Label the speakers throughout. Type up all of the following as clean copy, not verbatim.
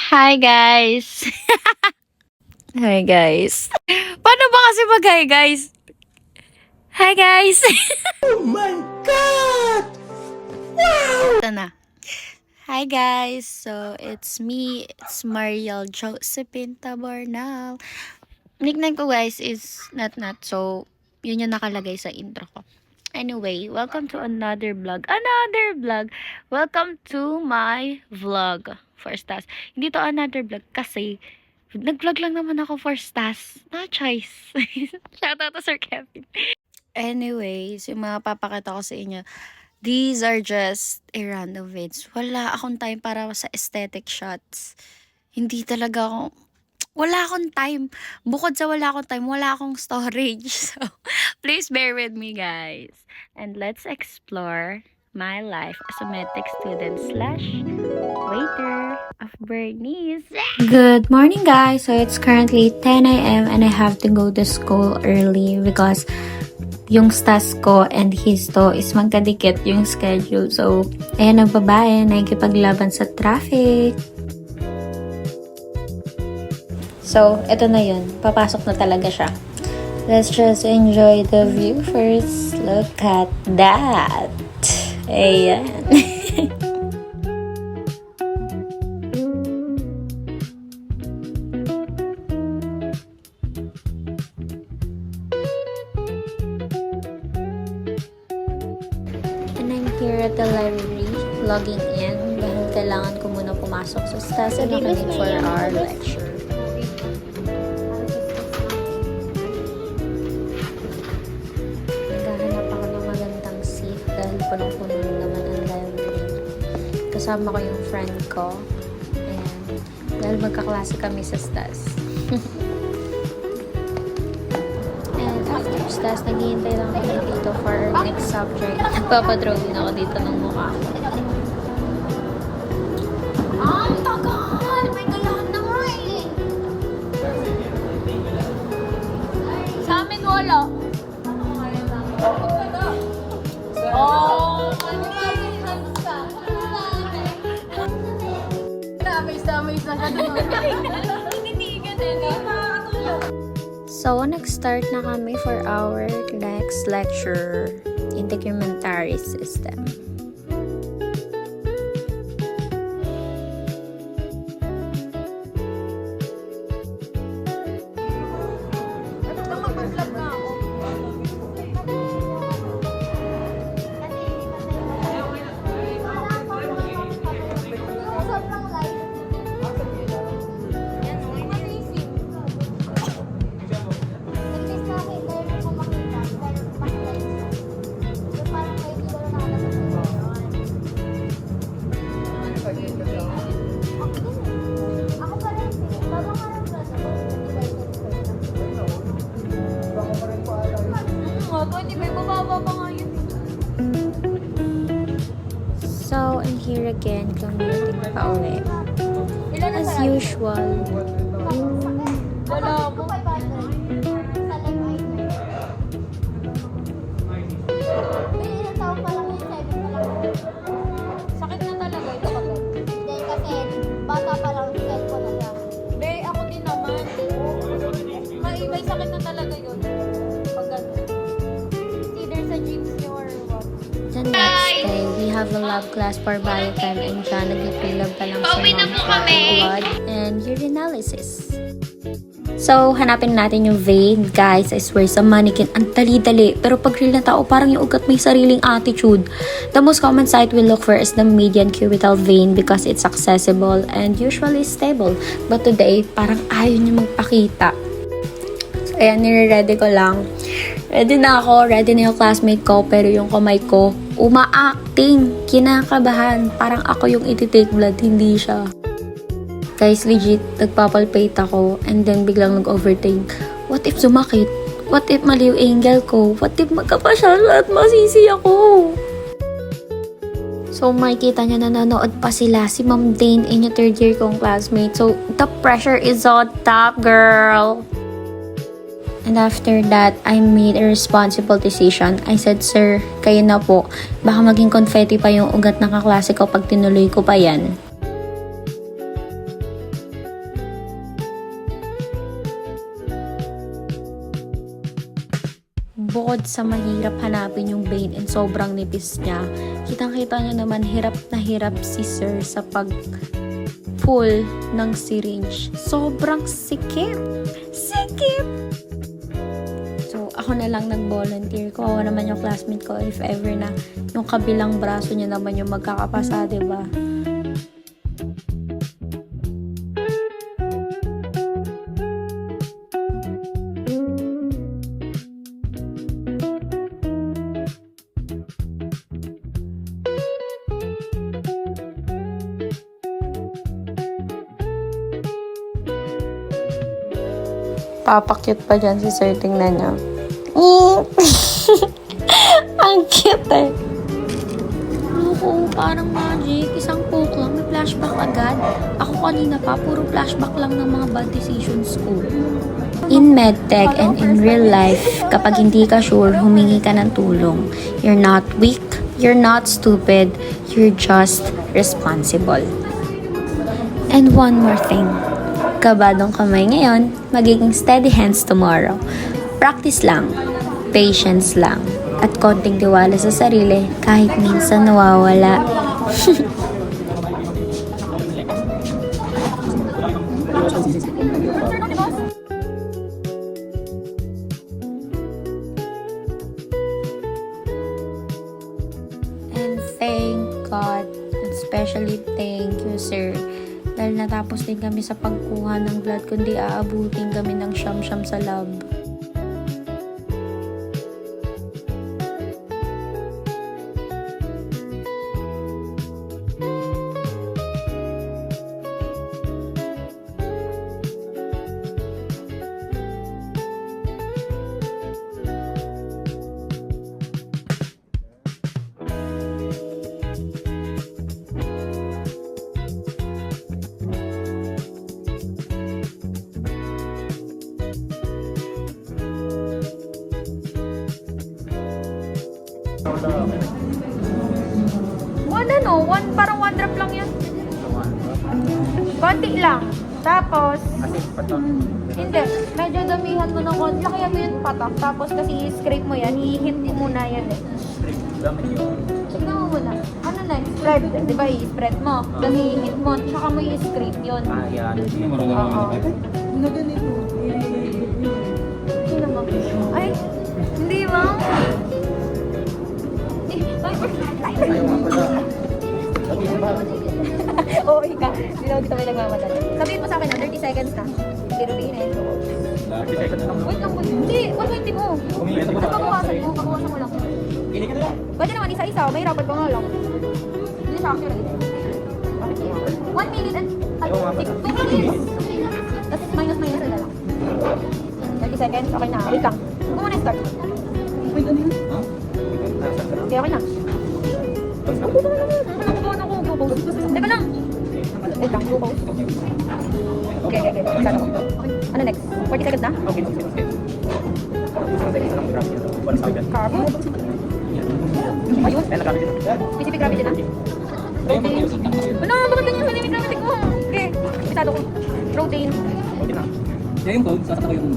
Speaker 1: Hi guys! Hi guys! Paano ba kasi mag-hi guys? Hi guys!
Speaker 2: Oh my God!
Speaker 1: Ito na. Hi guys! So, it's me. It's Mariel Josephine Tabornal. Nickname ko guys is Nat. So, yun yung nakalagay sa intro ko. Anyway, welcome to another vlog. Welcome to my vlog. First task. Hindi to another vlog kasi nag-vlog lang naman ako for stas. No choice. Shoutout to Sir Kevin. Anyways, yung mga papakita ko sa inyo, these are just a random vids. Wala akong time para sa aesthetic shots. Hindi talaga ako, wala akong time. Bukod sa wala akong time, wala akong storage. So, please bear with me, guys. And let's explore my life as a medtech student slash waiter of Bernice. Good morning, guys. So, it's currently 10 a.m. and I have to go to school early because yung stas ko and histo is magkadikit yung schedule. So, ayan ang babae, nakikipaglaban sa traffic. So, eto na yun. Papasok na talaga siya. Let's just enjoy the view first. Look at that. Ayan. And I'm here at the library, logging in dahil kailangan ko muna pumasok sa stas and makinig for our lecture. Naghahanap ako ng magandang seat dahil punong-puno naman ang library. Kasama ko yung friend ko. Ayan. Dahil magkaklase kami sa stas. And after stas, naghihintay lang kami dito for our next subject. Nagpapadrawing ako dito ng mukha ko. Ang tagal! May gayahan na nga eh! Sa amin wala. Oh! So, nag-start na kami for our next lecture, Integumentary System. So, and here again, commuting pa uwi. As usual.
Speaker 3: Wala mo. Sakit na talaga ito kapag.
Speaker 4: Hindi, kasi bata pa lang yung cellphone na siya.
Speaker 3: Be, ako din naman. May sakit na talaga yun. Pag gano'n. Either sa jeeps niyo or what.
Speaker 1: The next day, we have a lab class for biochem and John nag-ipilab pa lang sa mga blood and urinalysis. So, hanapin natin yung vein. Guys, I swear, sa mannequin, ang dali-dali. Pero pag real na tao, parang yung ugat may sariling attitude. The most common site we look for is the median cubital vein because it's accessible and usually stable. But today, parang ayaw niya magpakita. So, ayan, nire-ready ko lang. Ready na ako, ready na yung classmate ko, pero yung kamay ko, uma-acting, kinakabahan. Parang ako yung iti-take blood, hindi siya. Guys, legit, nagpapalpate ako and then biglang nag-overthink. What if sumakit? What if mali yung angle ko? What if magkapasya at masisi ako? So, makikita nyo na nanonood pa sila. Si Ma'am Dane and yung third year kong classmate. So, the pressure is on top, girl. And after that, I made a responsible decision. I said, sir, kayo na po. Baka maging confetti pa yung ugat ng kaklase ko pag tinuloy ko pa yan. bukod sa mahirap hanapin yung vein and sobrang nipis niya, kitang-kita nyo naman hirap na hirap si sir sa pag-pull ng syringe. Sobrang sikip! Sikip! So, ako na lang nag-volunteer. Kawawa naman yung classmate ko if ever na yung kabilang braso niya naman yung magkakapasa, diba? Papakyut pa dyan si sir, tingnan niya. Ang cute eh. Ako, parang magic. Isang poke lang, may flashback agad. Ako kanina pa, puro flashback lang ng mga bad decisions ko. In medtech and in real life, kapag hindi ka sure, humingi ka ng tulong. You're not weak, you're not stupid, you're just responsible. And one more thing. Kabadong kamay ngayon, magiging steady hands tomorrow. Practice lang, patience lang, at konting tiwala sa sarili kahit minsan nawawala. And thank God, especially thank you, sir. Dahil natapos din kami sa pagkuha ng blood, kundi aabutin kami ng siyam-siyam sa lab.
Speaker 3: Parang one drop lang yun. Konti lang. Tapos, hindi. Medyo damihan mo ng konti. Lakihan mo yung patak. Tapos kasi scrape mo yan. I-hint mo muna yan eh. Tignan mo muna. Ano na? Spread. Di ba i-spread mo? Tapos i-hint mo. Tsaka mo i-scrape yun. Oo. Sino mo? Ay, hindi ba? Oo, ika. Hindi naman kita may nagmamadali. Sabihin mo sa akin na 30 seconds na. Hindi rutin eh. Wait lang, wait. Hindi, 120 mo. Pagpabawasan mo, pagbawasan mo lang. Pwede naman isa-isa, may rapat pa nga lang. Hindi siya accurate. 1 minute and 2 minutes. Tapos minus na lang. 30 seconds, okay na. Wait lang. Huwag mo muna start. Okay, okay na. Teka lang. Wait lang, glucose. Okay. Ano next? 40 seconds na? Carbo. Ayun. Specific gravity na? Okay. Ano? Bakit ganyan sa limit gravity ko? Okay. Bisado ko. Protein.
Speaker 2: Kaya yung code, sasaka ko yung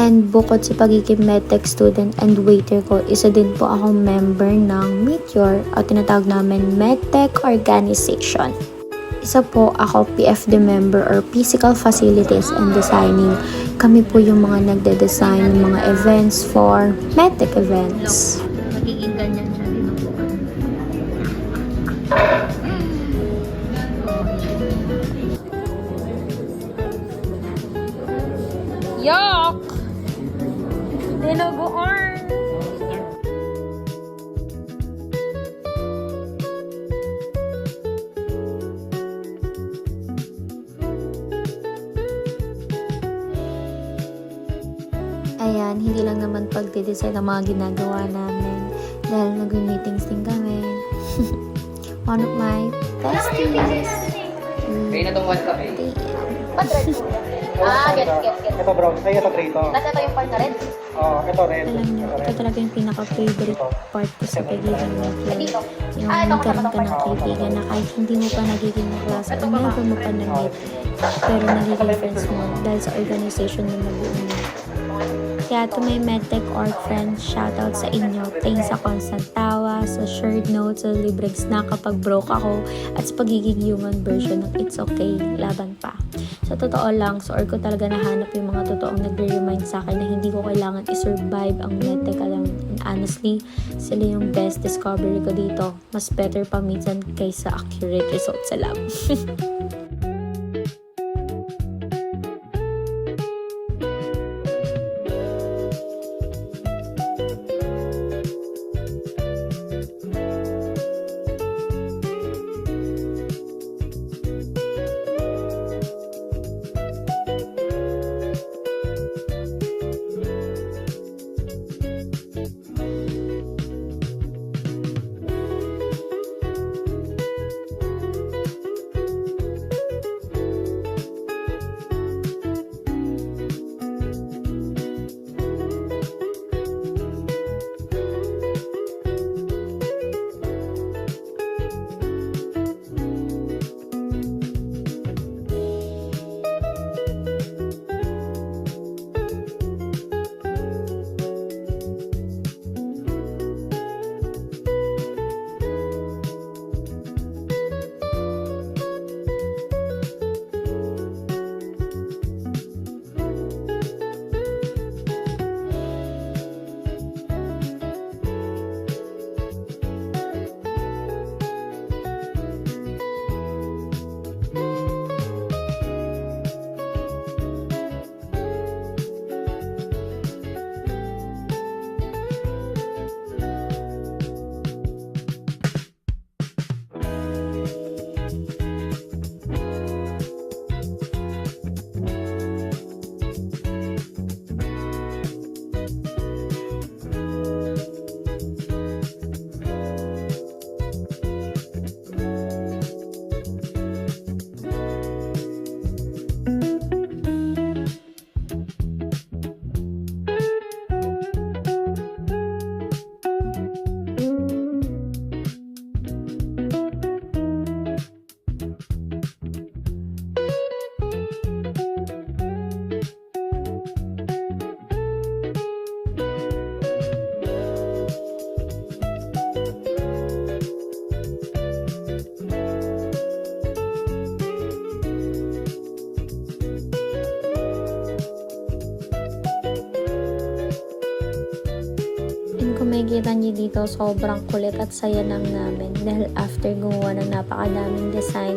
Speaker 1: And bukod sa pagiging medtech student and waiter ko, isa din po akong member ng Meteor o tinatawag namin Medtech Organization. Isa po ako PFD member or Physical Facilities and Designing. Kami po yung mga nagde-design ng mga events for medtech events.
Speaker 3: Magiging ganyan siya. Tinutukan. Yuck! Dinuguan!
Speaker 1: Ayan, hindi lang naman pagde-design ang mga ginagawa namin dahil nag-meetings din kami. One of my besties.
Speaker 2: Kaya na tong 1 cup eh.
Speaker 3: Patred po. Get.
Speaker 2: Ito bro, ay ito trito.
Speaker 3: Tapos ito yung part na red.
Speaker 2: Ito red.
Speaker 1: Alam niyo, ito talaga yung pinaka-favorite part ko sa pagiging medtech.
Speaker 3: Dito.
Speaker 1: Yung
Speaker 3: ito
Speaker 1: magkaroon ka ng
Speaker 3: kasama to.
Speaker 1: kaibigan na kahit hindi mo pa nagiging kaklase o never mo pa na-meet, pero nagiging friends mo dahil sa organization na nabuo mo. Kaya to may medtech org friends, shoutout sa inyo. Thanks sa constant tawa, sa shared notes, sa libreng snack kapag broke ako, at sa pagiging human version ng it's okay, laban pa. Sa totoo lang, sa org ko talaga nahanap yung mga totoong nagre-remind sa akin na hindi ko kailangan i-survive ang medtech alone. And honestly, sila yung best discovery ko dito. Mas better pa minsan kaysa accurate results sa lab. Kung makikita niyo dito, sobrang kulit at saya lang namin dahil after gumawa ng napakadaming design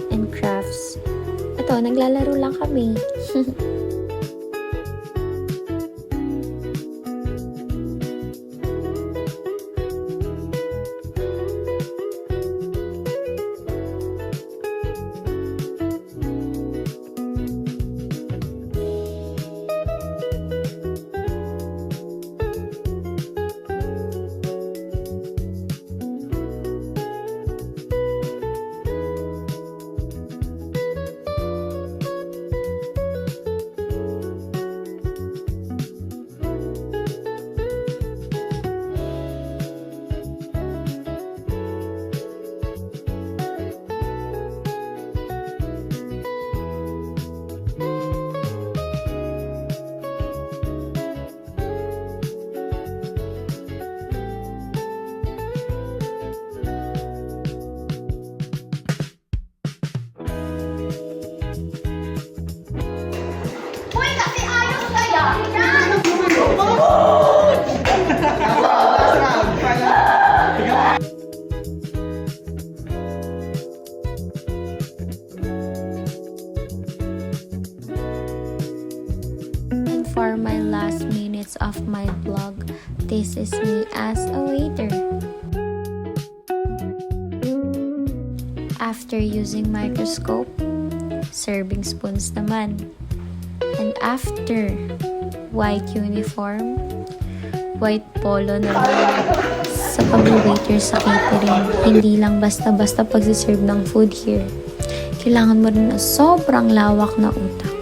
Speaker 1: and crafts, ito, naglalaro lang kami. my vlog. This is me as a waiter. After using microscope, serving spoons naman. And after white uniform, white polo naman sa pag-waiter sa catering. Hindi lang basta-basta pag-serve ng food here. Kailangan mo rin na sobrang lawak na utak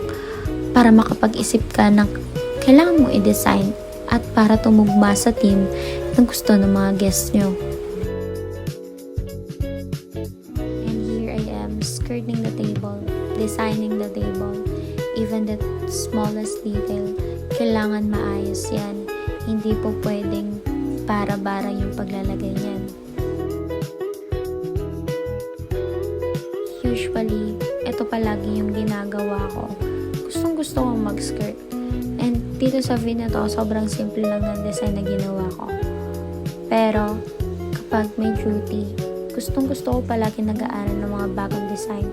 Speaker 1: para makapag-isip ka ng kailangan mo i-design at para tumugma sa team na gusto ng mga guests nyo. And here I am, skirting the table, designing the table. Even the smallest detail, kailangan maayos yan. Hindi po pwedeng bara-bara yung paglalagay niyan. Usually, ito palagi yung ginagawa ko. Gustong-gusto kong mag-skirt. And dito sa video na to, sobrang simple lang ng design na ginawa ko. Pero, kapag may duty, gustong-gusto ko palagi nag-aaral ng mga bagong design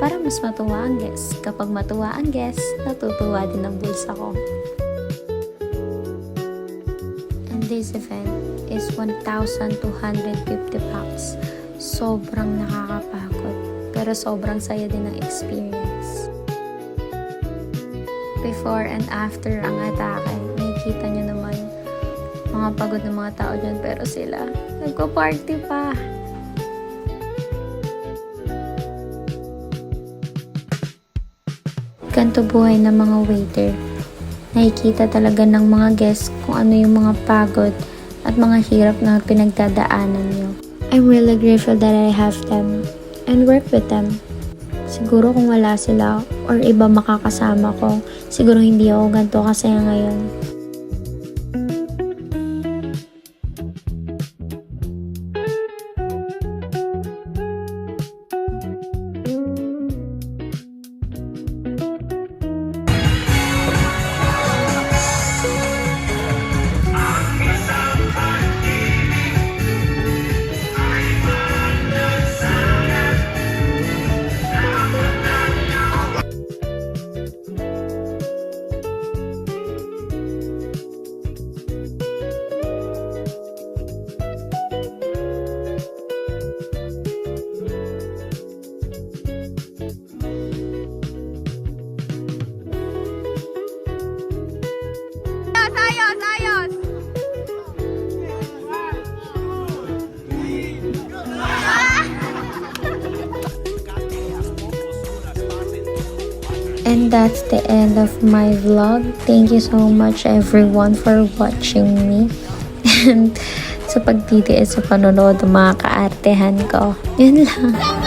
Speaker 1: para mas matuwa ang guest. Kapag matuwa ang guest, natutuwa din ang bulsa ko. And this event is 1,250 packs. Sobrang nakakapagod, pero sobrang saya din ng experience. Before and after ang atake, nakikita nyo naman mga pagod ng mga tao dyan, pero sila nagpa-party pa. Ganto buhay ng mga waiter. Nakikita talaga ng mga guests kung ano yung mga pagod at mga hirap na pinagdadaanan nyo. I'm really grateful that I have them and work with them. Siguro kung wala sila or iba makakasama ko, siguro hindi ako ganito kasaya ngayon. And that's the end of my vlog. Thank you so much everyone for watching me. And sa pagtitiis sa panonood ng mga kaartehan ko. Yun lang.